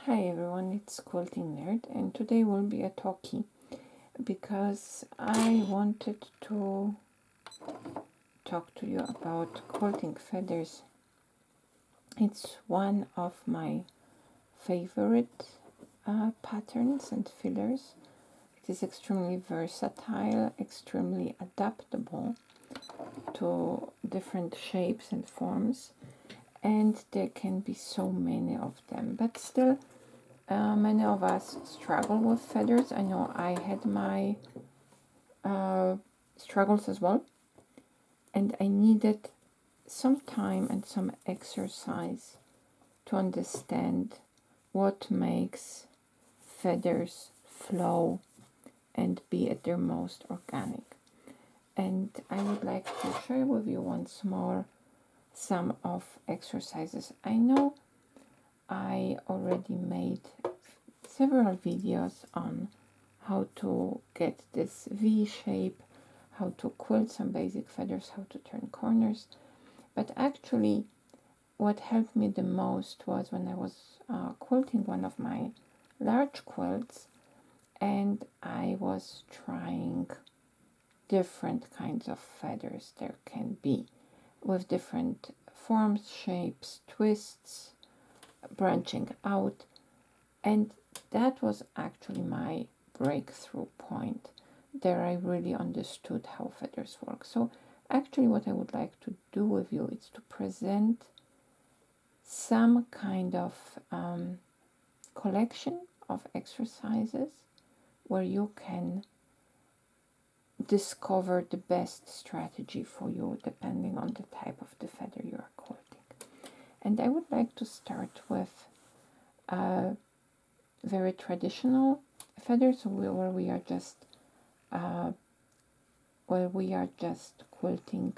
Hi everyone, it's Quilting Nerd, and today will be a talkie because I wanted to talk to you about quilting feathers. It's one of my favorite patterns and fillers. It is extremely versatile, extremely adaptable to different shapes and forms, and there can be so many of them, but still many of us struggle with feathers. I know I had my struggles as well, and I needed some time and some exercise to understand what makes feathers flow and be at their most organic. And I would like to share with you once more some of exercises. I know I already made several videos on how to get this V shape, how to quilt some basic feathers, how to turn corners. But actually, what helped me the most was when I was quilting one of my large quilts, and I was trying different kinds of feathers there can be, with different forms, shapes, twists, branching out, and that was actually my breakthrough point. There I really understood how feathers work. So actually what I would like to do with you is to present some kind of collection of exercises where you can discover the best strategy for you depending on the type of the feather you are quilting. And I would like to start with very traditional feathers where we are just quilting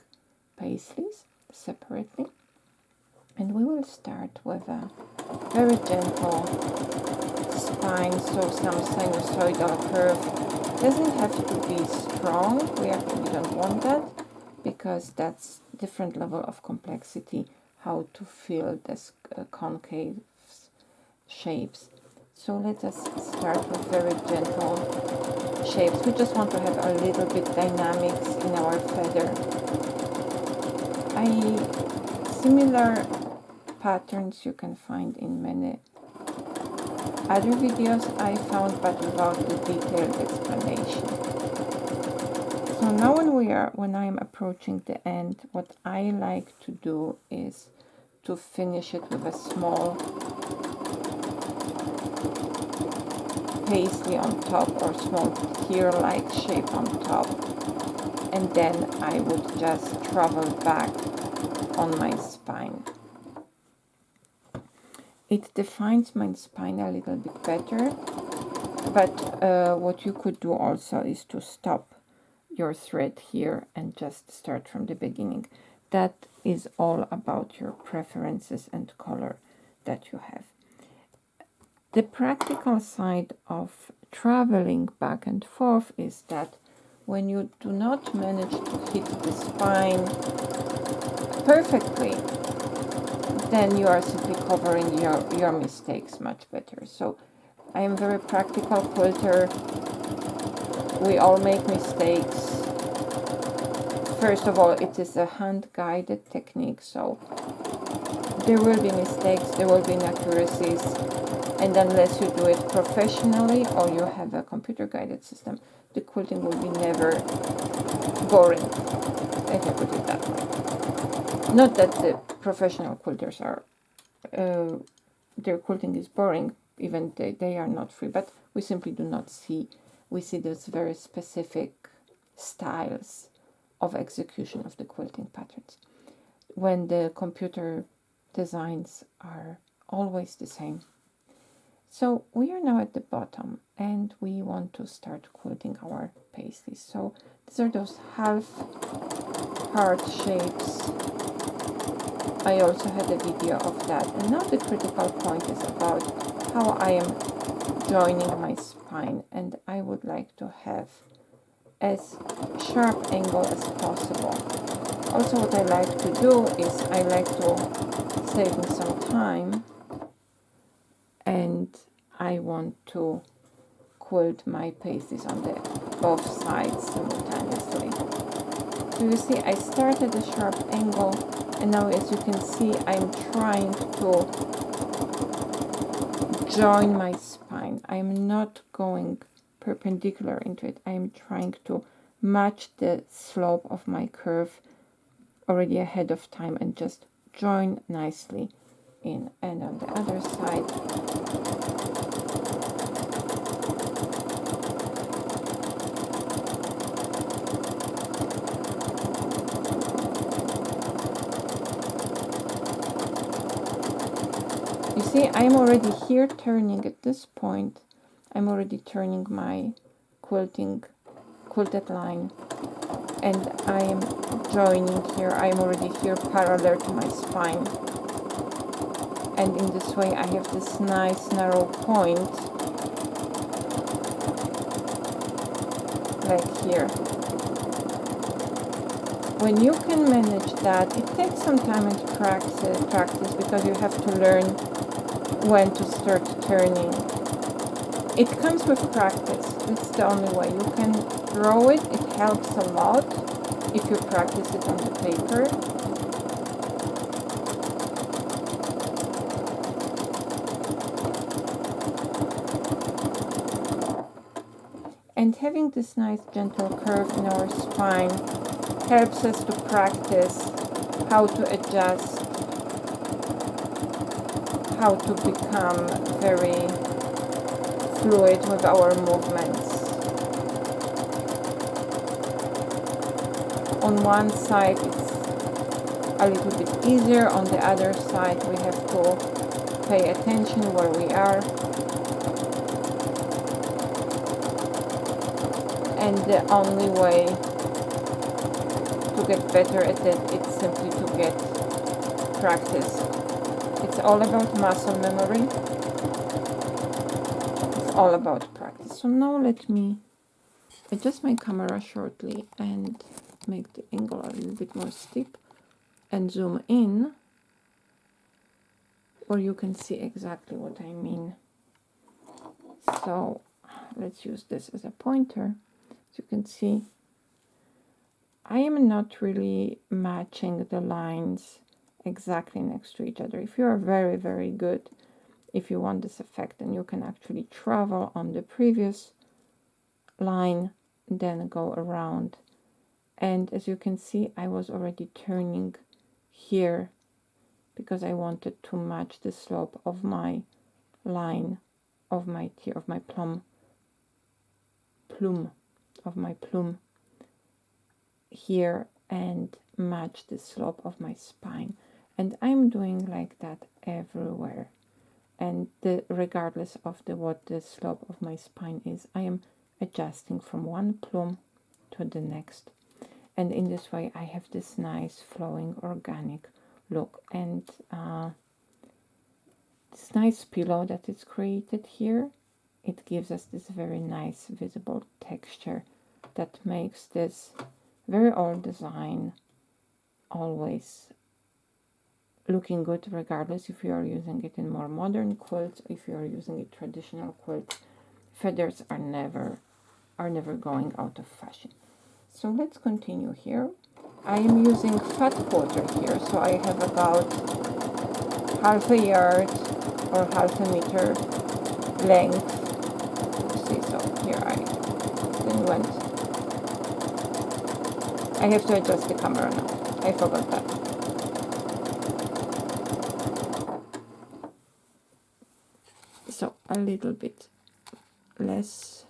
paisleys separately, and we will start with a very gentle spine, so some sinusoidal curve. Doesn't have to be strong. We actually don't want that because that's different level of complexity how to fill this concave shapes. So let us start with very gentle shapes. We just want to have a little bit dynamics in our feather. Similar patterns you can find in many other videos I found, but without the detailed explanation. So now when I am approaching the end, what I like to do is to finish it with a small paisley on top or small tear-like shape on top, and then I would just travel back on my spine. It defines my spine a little bit better, but what you could do also is to stop your thread here and just start from the beginning. That is all about your preferences and color that you have. The practical side of traveling back and forth is that when you do not manage to hit the spine perfectly, then you are simply covering your mistakes much better. So I am a very practical quilter. We all make mistakes. First of all, it is a hand-guided technique, so there will be mistakes, there will be inaccuracies, and unless you do it professionally or you have a computer-guided system, the quilting will be never boring. I can put it that way. Not that the professional quilters are, their quilting is boring, even they are not free, but we simply do not see, we see those very specific styles of execution of the quilting patterns, when the computer designs are always the same. So we are now at the bottom and we want to start quilting our paisleys. So these are those half heart shapes. I also had a video of that. And now the critical point is about how I am joining my spine, and I would like to have as sharp angle as possible. Also what I like to do is I like to save me some time and and I want to quilt my pasties on the both sides simultaneously. So you see, I start at a sharp angle, and now as you can see, I'm trying to join my spine. I'm not going perpendicular into it. I'm trying to match the slope of my curve already ahead of time and just join nicely in. And on the other side, you see, I'm already here turning at this point. I'm already turning my quilted line, and I am joining here. I'm already here parallel to my spine, and in this way I have this nice narrow point like here. When you can manage that, it takes some time and practice because you have to learn when to start turning. It comes with practice. It's the only way. You can draw it. It helps a lot if you practice it on the paper. And having this nice gentle curve in our spine helps us to practice how to adjust, how to become very fluid with our movements. On one side it's a little bit easier, on the other side we have to pay attention where we are. And the only way to get better at it, it's simply to get practice. It's all about muscle memory. It's all about practice. So now let me adjust my camera shortly and make the angle a little bit more steep and zoom in, where you can see exactly what I mean. So let's use this as a pointer. As you can see, I am not really matching the lines exactly next to each other. If you are very, very good, if you want this effect, then you can actually travel on the previous line, then go around. And as you can see, I was already turning here because I wanted to match the slope of my line, of my plume here, and match the slope of my spine. And I'm doing like that everywhere, and regardless of what the slope of my spine is, I am adjusting from one plume to the next, and in this way I have this nice flowing organic look. And this nice pillow that is created here, it gives us this very nice visible texture that makes this very old design always looking good, regardless if you are using it in more modern quilts, if you are using a traditional quilt. Feathers are never going out of fashion. So let's continue here. I am using fat quarter here, so I have about half a yard or half a meter length. See, so here I then went. I have to adjust the camera now. I forgot that. So a little bit less.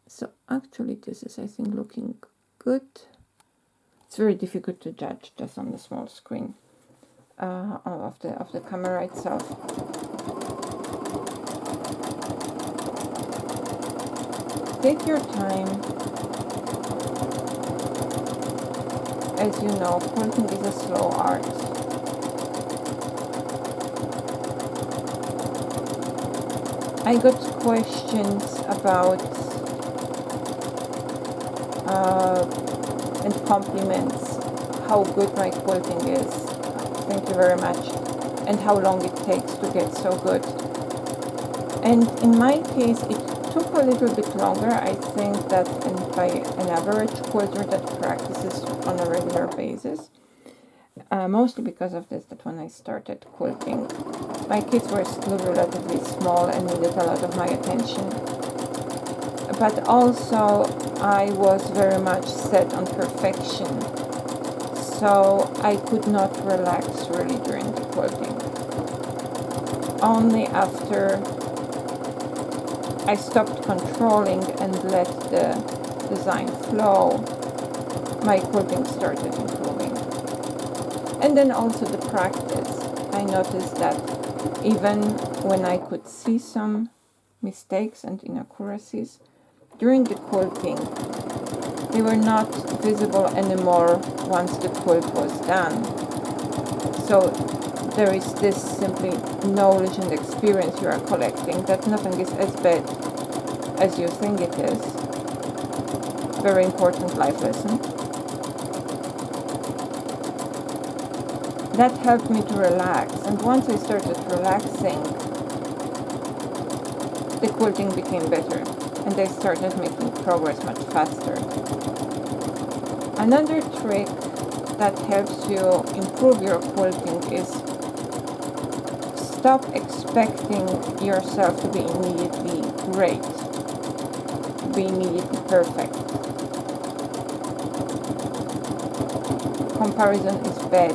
So actually this is, I think, looking good. It's very difficult to judge just on the small screen of the camera itself. Take your time. As you know, quilting is a slow art. I got questions about and compliments how good my quilting is. Thank you very much. and how long it takes to get so good. And in my case, it took a little bit longer. I think that by an average quilter that practices on a regular basis. Mostly because of this, that when I started quilting, my kids were still relatively small and needed a lot of my attention. But also, I was very much set on perfection, so I could not relax really during the quilting. Only after I stopped controlling and let the design flow, my quilting started improving. And then also the practice. I noticed that even when I could see some mistakes and inaccuracies, during the quilting, they were not visible anymore once the quilt was done. So there is this simply knowledge and experience you are collecting, that nothing is as bad as you think it is. Very important life lesson. That helped me to relax, and once I started relaxing, the quilting became better, and I started making progress much faster. Another trick that helps you improve your quilting is stop expecting yourself to be immediately great, to be immediately perfect. Comparison is bad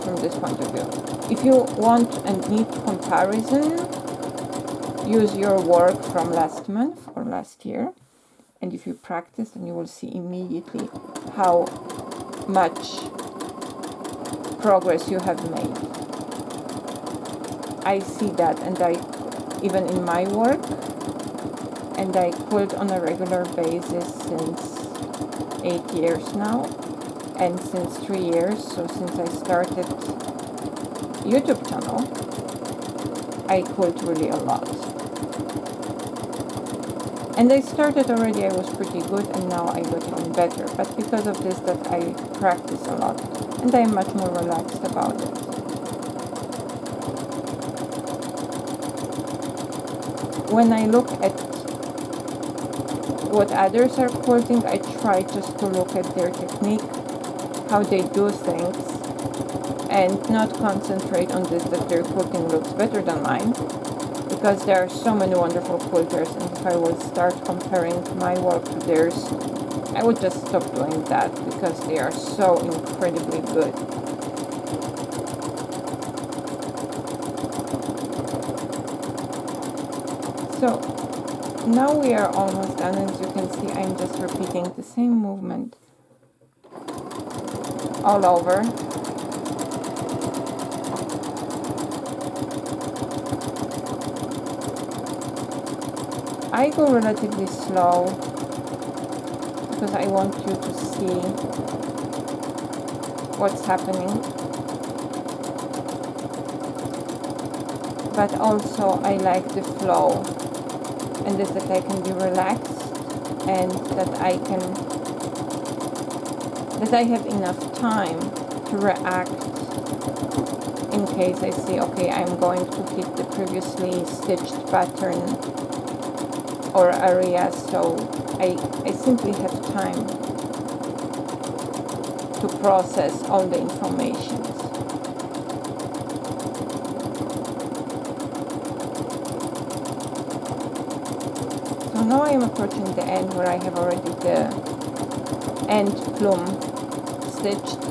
from this point of view. If you want and need comparison, use your work from last month or last year, and if you practice, then you will see immediately how much progress you have made. I see that, and I even in my work, and I quilt on a regular basis since 8 years now, and since 3 years, so since I started YouTube channel, I quilt really a lot. And I started already, I was pretty good, and now I got even better. But because of this, that I practice a lot, and I'm much more relaxed about it. When I look at what others are quilting, I try just to look at their technique, how they do things, and not concentrate on this, that their quilting looks better than mine, because there are so many wonderful quilters, and if I will start comparing my work to theirs, I would just stop doing that, because they are so incredibly good. So now we are almost done. As you can see, I'm just repeating the same movement all over. I go relatively slow because I want you to see what's happening, but also I like the flow, and this, that I can be relaxed, and that I have enough time to react in case I see, okay, I'm going to hit the previously stitched pattern or area, so I simply have time to process all the information. So now I am approaching the end, where I have already the end plume stitched.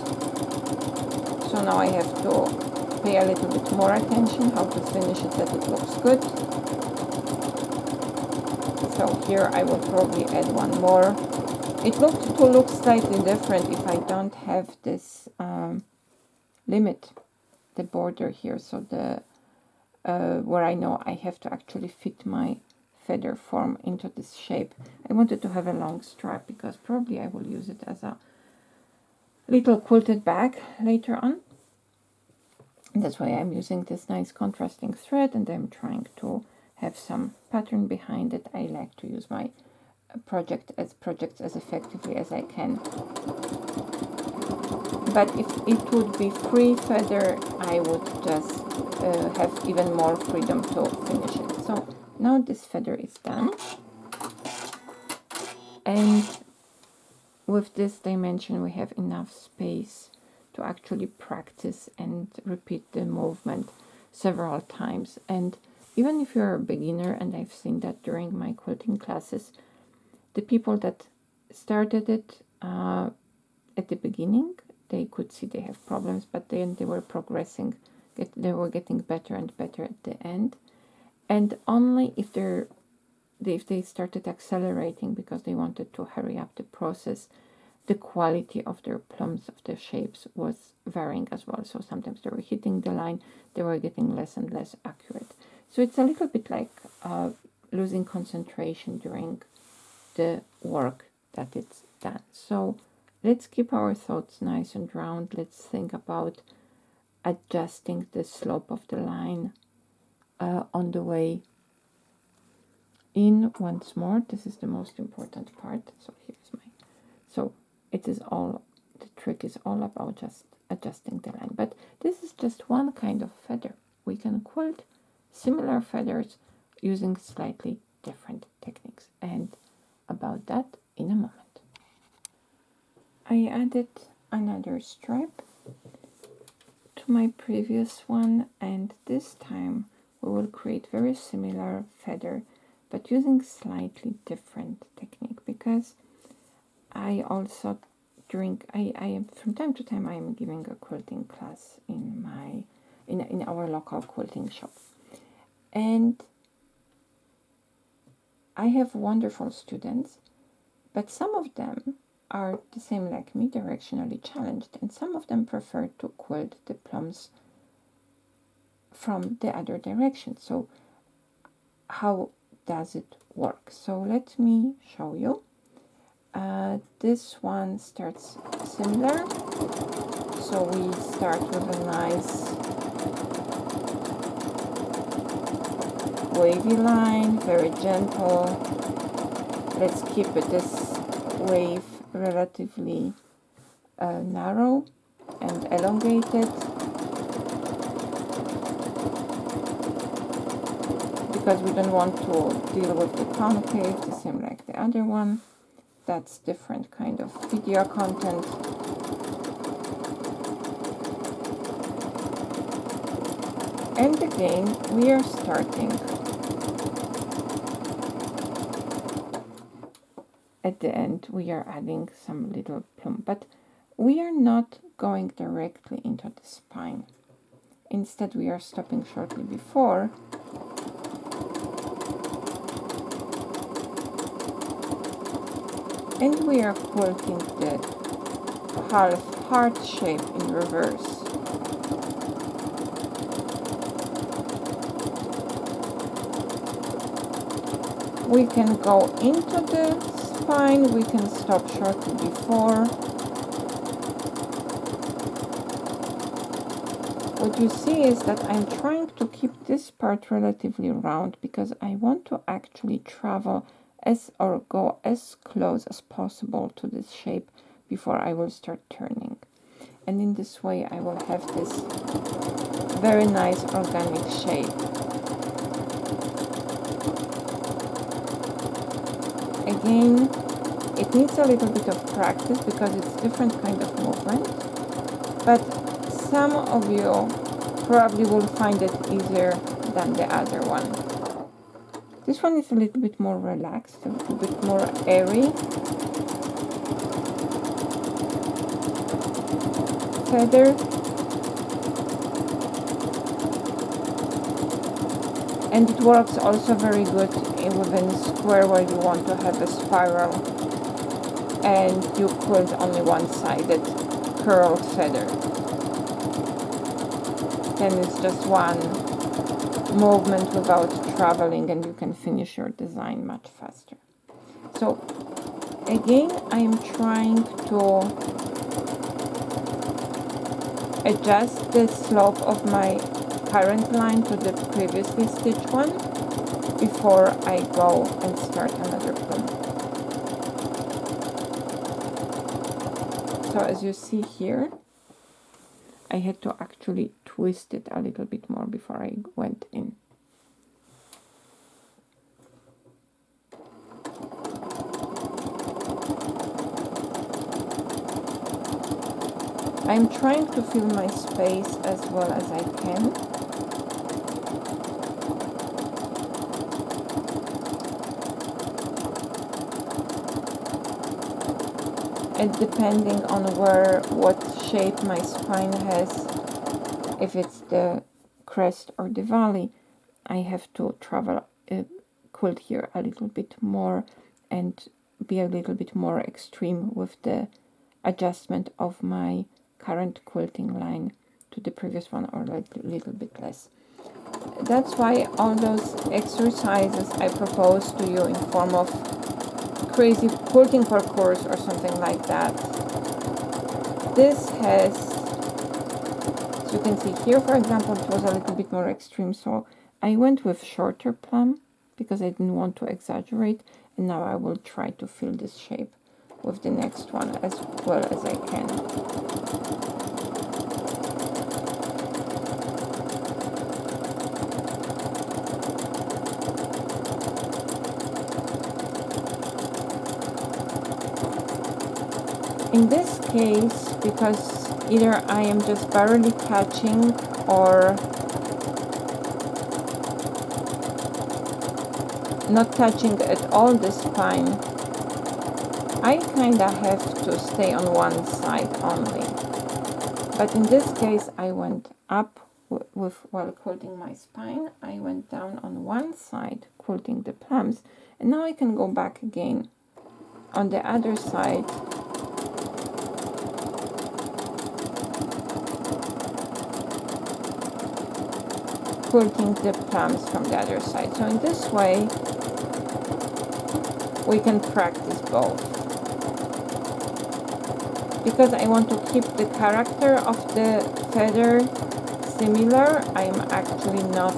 So now I have to pay a little bit more attention how to finish it, that it looks good. So here I will probably add one more. It to look slightly different if I don't have this limit, the border here, so the where I know I have to actually fit my feather form into this shape. I wanted to have a long strap because probably I will use it as a little quilted bag later on. And that's why I'm using this nice contrasting thread, and I'm trying to have some pattern behind it. I like to use my projects as effectively as I can. But if it would be free feather, I would just have even more freedom to finish it. So now this feather is done. And with this dimension, we have enough space to actually practice and repeat the movement several times. And even if you're a beginner, and I've seen that during my quilting classes, the people that started it at the beginning, they could see they have problems, but then they were progressing. They were getting better and better at the end. And only if they started accelerating because they wanted to hurry up the process, the quality of their plumes, of their shapes, was varying as well. So sometimes they were hitting the line, they were getting less and less accurate. So it's a little bit like losing concentration during the work that it's done. So let's keep our thoughts nice and round. Let's think about adjusting the slope of the line on the way in once more. This is the most important part. So here's my, so it is all, the trick is all about just adjusting the line. But this is just one kind of feather. We can quilt similar feathers using slightly different techniques. And about that in a moment. I added another stripe to my previous one, and this time we will create very similar feather but using slightly different technique, because I also I am from time to time I am giving a quilting class in my in our local quilting shop, and I have wonderful students, but some of them are the same like me, directionally challenged, and some of them prefer to quilt the plumes from the other direction. So how does it work? So let me show you. This one starts similar. So we start with a nice wavy line, very gentle. Let's keep it this wave relatively narrow and elongated, because we don't want to deal with the concave, the same like the other one. That's different kind of video content. And again, we are starting at the end. We are adding some little plume, but we are not going directly into the spine. Instead, we are stopping shortly before. And we are quilting the half heart shape in reverse. We can go into the spine, we can stop shortly before. What you see is that I'm trying to keep this part relatively round, because I want to actually travel or go as close as possible to this shape before I will start turning. And in this way I will have this very nice organic shape. Again, it needs a little bit of practice because it's different kind of movement, but some of you probably will find it easier than the other one. This one is a little bit more relaxed, a little bit more airy. Feather. And it works also very good within a square where you want to have a spiral and you quilt only one-sided curled feather. Then it's just one movement without traveling, and you can finish your design much faster. So again, I am trying to adjust the slope of my current line to the previously stitched one before I go and start another plume. So as you see here, I had to actually twist it a little bit more before I went in. I'm trying to fill my space as well as I can. And depending on what shape my spine has, if it's the crest or the valley, I have to travel quilt here a little bit more and be a little bit more extreme with the adjustment of my current quilting line to the previous one, or a little bit less. That's why all those exercises I propose to you in form of crazy quilting parcours or something like that. This has, as you can see here, for example, it was a little bit more extreme, so I went with shorter plum because I didn't want to exaggerate, and now I will try to fill this shape with the next one as well as I can. In this case, because either I am just barely catching or not touching at all the spine, I kinda have to stay on one side only. But in this case, I went up while quilting my spine. I went down on one side quilting the plums, and now I can go back again on the other side. Quilting the plums from the other side. So in this way, we can practice both. Because I want to keep the character of the feather similar, I'm actually not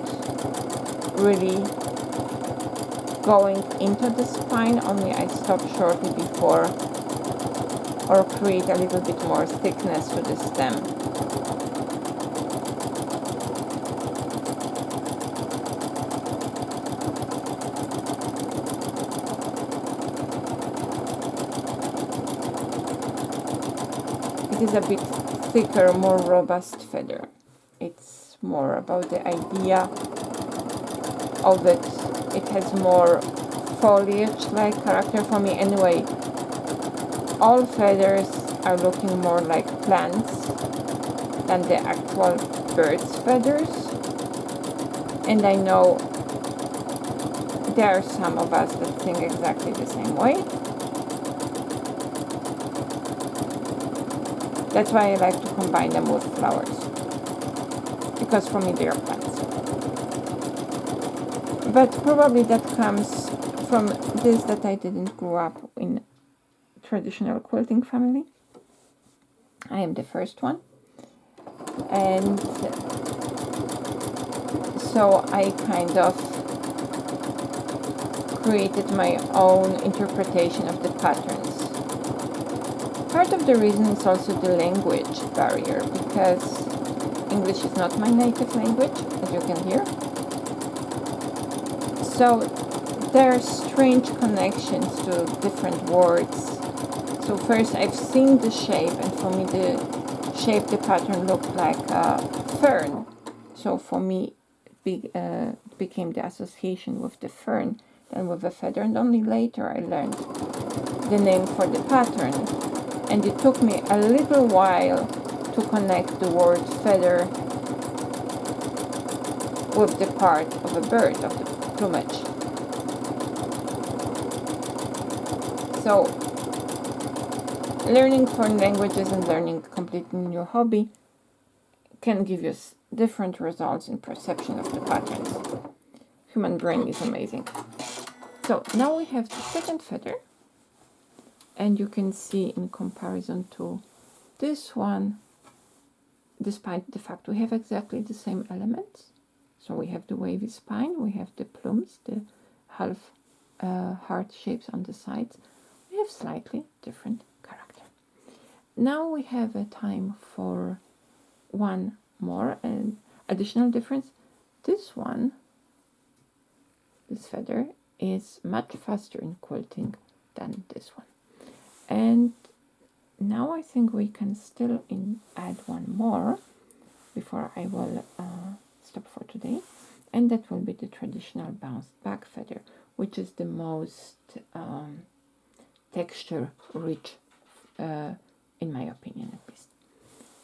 really going into the spine, only I stop shortly before or create a little bit more thickness to the stem. It is a bit thicker, more robust feather. It's more about the idea of it. It has more foliage-like character for me. Anyway, all feathers are looking more like plants than the actual bird's feathers. And I know there are some of us that think exactly the same way. That's why I like to combine them with flowers, because for me they are plants. But probably that comes from this, that I didn't grow up in traditional quilting family. I am the first one. And so I kind of created my own interpretation of the patterns. Part of the reason is also the language barrier, because English is not my native language, as you can hear. So there are strange connections to different words. So first I've seen the shape, and for me the shape, the pattern looked like a fern. So for me it became the association with the fern than with a feather, and only later I learned the name for the pattern. And it took me a little while to connect the word feather with the part of a bird, of the plumage. So, learning foreign languages and learning a completely new hobby can give you different results in perception of the patterns. Human brain is amazing. So, now we have the second feather. And you can see, in comparison to this one, despite the fact we have exactly the same elements. So we have the wavy spine, we have the plumes, the half heart shapes on the sides. We have slightly different character. Now we have a time for one more, an additional difference. This one, this feather, is much faster in quilting than this one. And now I think we can still add one more before I will stop for today, and that will be the traditional bounced back feather, which is the most texture rich, in my opinion at least.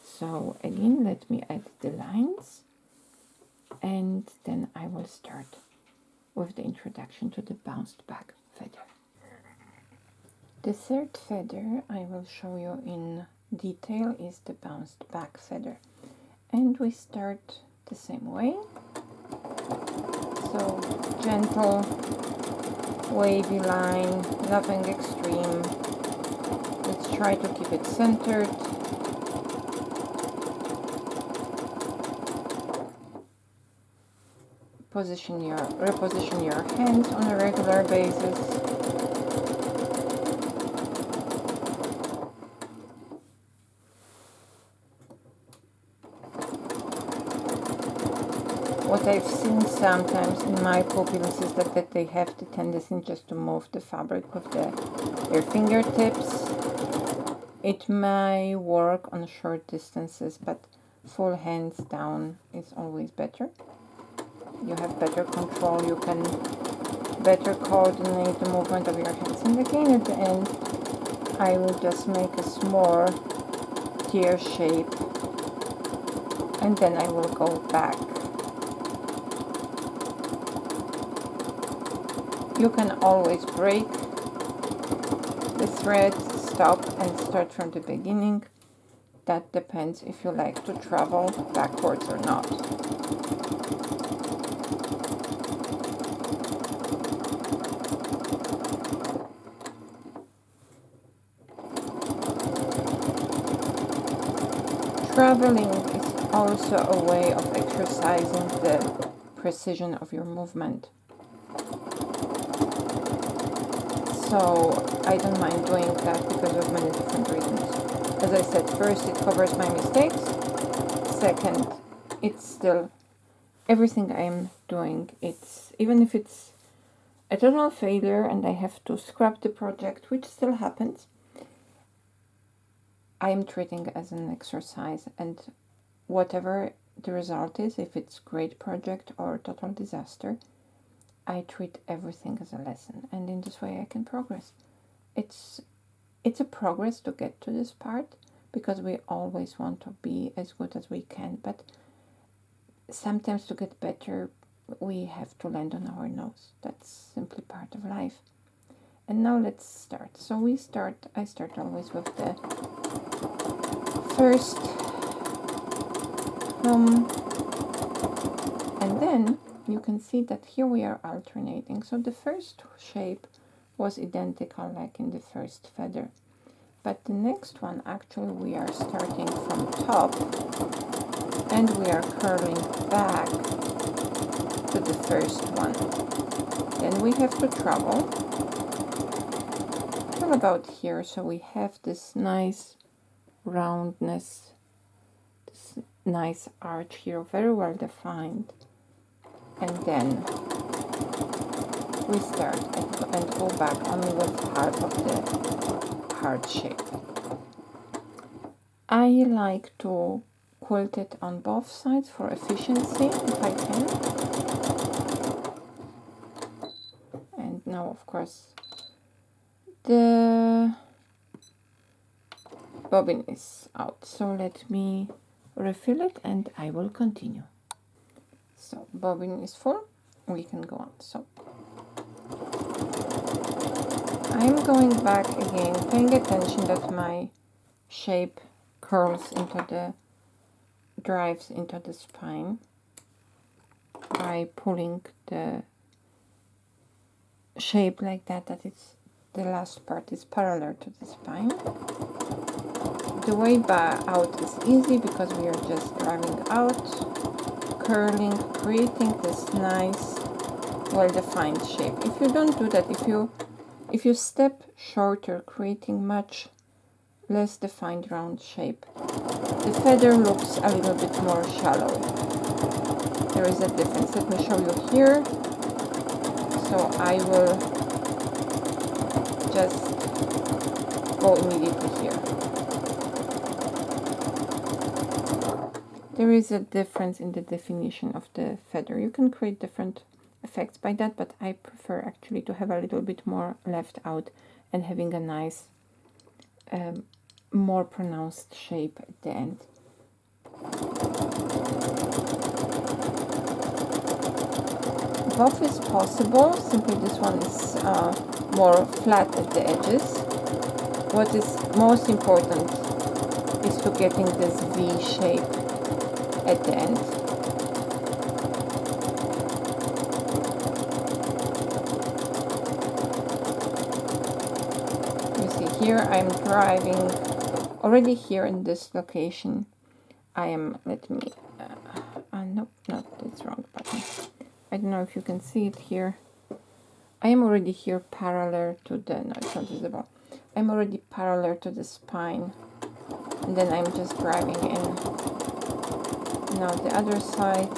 So again, let me add the lines, and then I will start with the introduction to the bounced back feather. The third feather I will show you in detail is the bounced back feather, and we start the same way. So gentle wavy line, nothing extreme. Let's try to keep it centered. Reposition your hands on a regular basis. What I've seen sometimes in my pupils is that they have the tendency just to move the fabric with their fingertips. It may work on short distances, but full hands down is always better. You have better control, you can better coordinate the movement of your hands. And again, at the end, I will just make a small tear shape, and then I will go back. You can always break the thread, stop and start from the beginning. That depends if you like to travel backwards or not. Traveling is also a way of exercising the precision of your movement. So I don't mind doing that because of many different reasons. As I said, first, it covers my mistakes. Second, it's still everything I'm doing. It's even if it's a total failure and I have to scrap the project, which still happens, I am treating it as an exercise, and whatever the result is, if it's great project or total disaster, I treat everything as a lesson, and in this way I can progress. It's a progress to get to this part, because we always want to be as good as we can, but sometimes to get better we have to land on our nose. That's simply part of life. And now let's start. So I start always with the first and then you can see that here we are alternating. So the first shape was identical like in the first feather, but the next one actually we are starting from top and we are curling back to the first one. Then we have to travel till about here, so we have this nice roundness, this nice arch here, very well defined, and then we start and go back only with half of the heart shape. I like to quilt it on both sides for efficiency if I can. And now of course the bobbin is out, so let me refill it and I will continue. So bobbin is full, we can go on. So I'm going back again, paying attention that my shape curls into the, drives into the spine by pulling the shape like that, that it's the last part is parallel to the spine. The way back out is easy because we are just driving out, curling, creating this nice well-defined shape. If you don't do that, if you step shorter, creating much less defined round shape, the feather looks a little bit more shallow. There is a difference. Let me show you here. So I will just go immediately here. There is a difference in the definition of the feather. You can create different effects by that, but I prefer actually to have a little bit more left out and having a nice, more pronounced shape at the end. Both is possible, simply this one is more flat at the edges. What is most important is to getting this V shape at the end. Here I'm driving already here in this location. I am, let me, nope, that's wrong button. I don't know if you can see it here. I am already here parallel to the, no, it's not visible. I'm already parallel to the spine. And then I'm just driving in. Now the other side.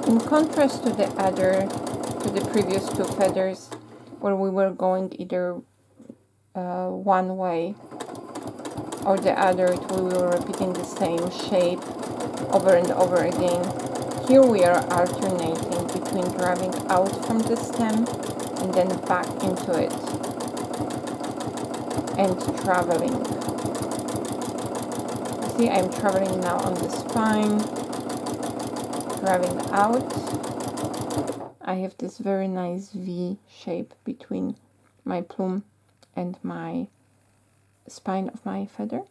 In contrast to the previous two feathers, where we were going either one way or the other, we were repeating the same shape over and over again. Here we are alternating between driving out from the stem and then back into it and traveling. See, I'm traveling now on the spine, driving out. I have this very nice V shape between my plume and my spine of my feather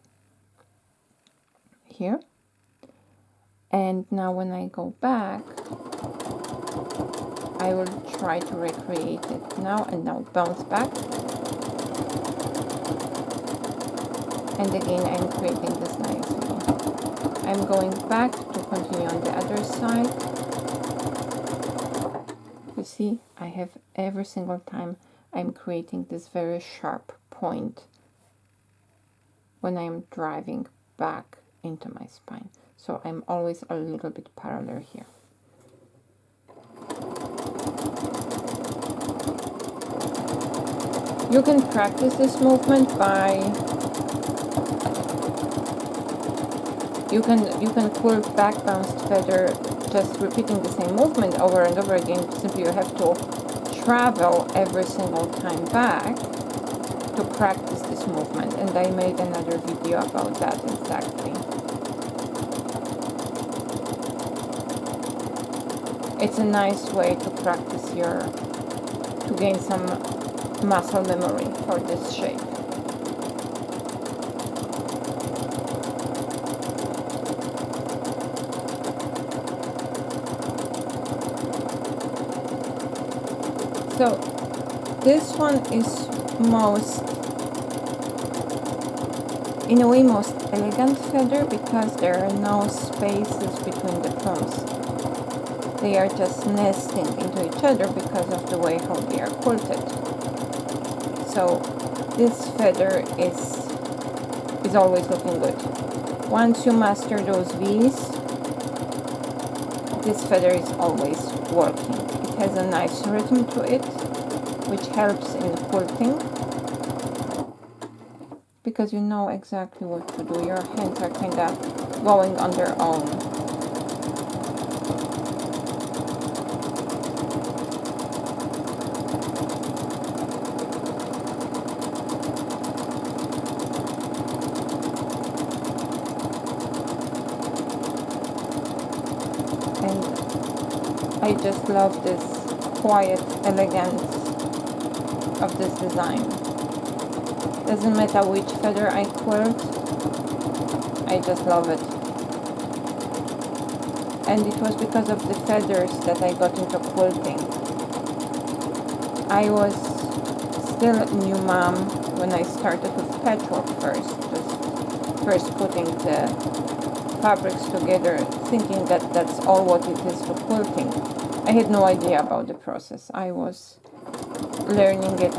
here. And now when I go back, I will try to recreate it now, and now bounce back. And again I'm creating this nice V. I'm going back to continue on the other side. You see, I have every single time I'm creating this very sharp point when I'm driving back into my spine. So I'm always a little bit parallel here. You can practice this movement by you can quilt back bounced feather just repeating the same movement over and over again. Simply you have to travel every single time back to practice this movement, and I made another video about that exactly. It's a nice way to practice to gain some muscle memory for this shape. So this one is in a way most elegant feather because there are no spaces between the plumes. They are just nesting into each other because of the way how they are quilted. So this feather is always looking good. Once you master those V's, this feather is always working. It has a nice rhythm to it, which helps in quilting because you know exactly what to do. Your hands are kind of going on their own. I just love this quiet elegance of this design. Doesn't matter which feather I quilt, I just love it. And it was because of the feathers that I got into quilting. I was still a new mom when I started to patchwork first, just first putting the fabrics together, thinking that that's all what it is to quilting. I had no idea about the process. I was learning it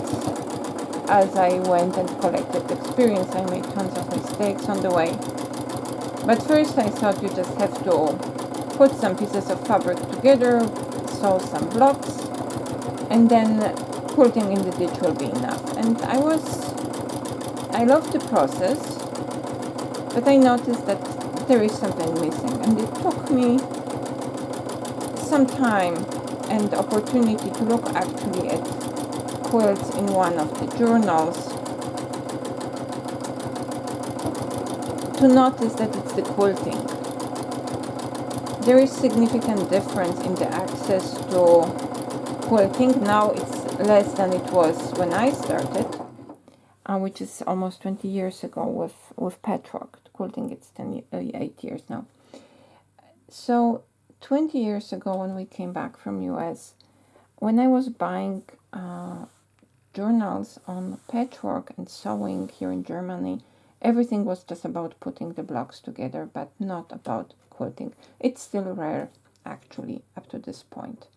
as I went and collected experience. I made tons of mistakes on the way. But first I thought you just have to put some pieces of fabric together, sew some blocks, and then quilting in the ditch will be enough. And I loved the process, but I noticed that there is something missing, and it took me some time and opportunity to look actually at quilts in one of the journals to notice that it's the quilting. There is significant difference in the access to quilting. Now it's less than it was when I started, which is almost 20 years ago with patchwork. Quilting, it's 8 years now. So 20 years ago when we came back from US, when I was buying journals on patchwork and sewing here in Germany, everything was just about putting the blocks together, but not about quilting. It's still rare, actually, up to this point.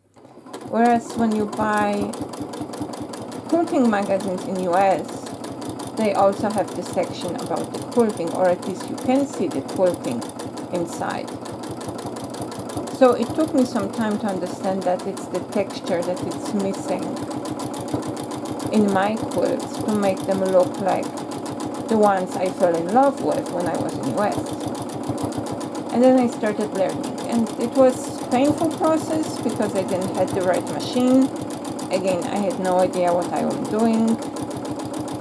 Whereas when you buy quilting magazines in US, they also have the section about the quilting, or at least you can see the quilting inside. So it took me some time to understand that it's the texture that it's missing in my quilts to make them look like the ones I fell in love with when I was in US. And then I started learning, and it was a painful process because I didn't have the right machine. Again, I had no idea what I was doing.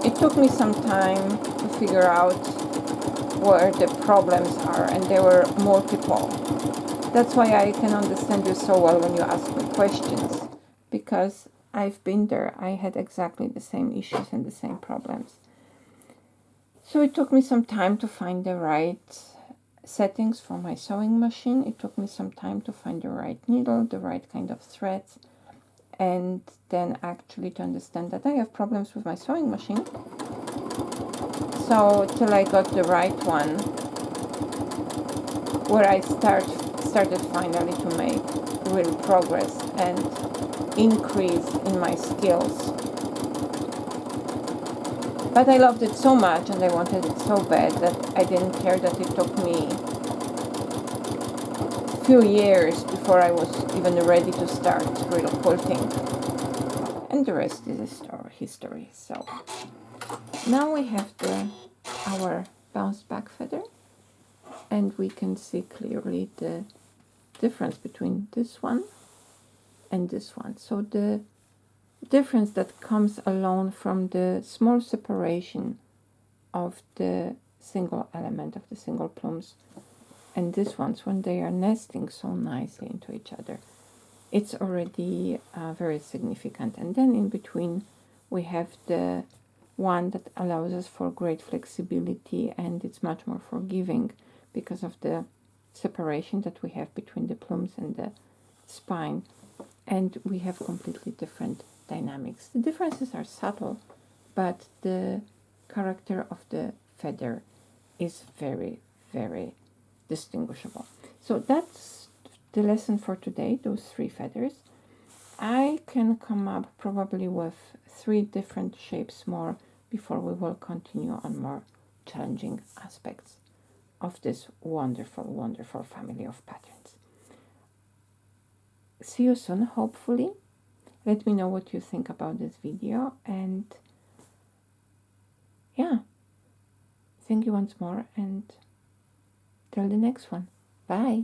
It took me some time to figure out where the problems are, and there were multiple. That's why I can understand you so well when you ask me questions, because I've been there. I had exactly the same issues and the same problems. So it took me some time to find the right settings for my sewing machine. It took me some time to find the right needle, the right kind of threads, and then actually to understand that I have problems with my sewing machine. So till I got the right one, where I started finally to make real progress and increase in my skills. But I loved it so much and I wanted it so bad that I didn't care that it took me a few years before I was even ready to start real quilting. And the rest is history. So now we have our bounce back feather, and we can see clearly the difference between this one and this one. So the difference that comes alone from the small separation of the single element, of the single plumes, and these ones, when they are nesting so nicely into each other, it's already very significant. And then in between we have the one that allows us for great flexibility, and it's much more forgiving because of the separation that we have between the plumes and the spine, and we have completely different dynamics. The differences are subtle, but the character of the feather is very, very distinguishable. So that's the lesson for today, those 3 feathers. I can come up probably with 3 different shapes more before we will continue on more challenging aspects of this wonderful, wonderful family of patterns. See you soon, hopefully. Let me know what you think about this video, and yeah, thank you once more, and till the next one. Bye.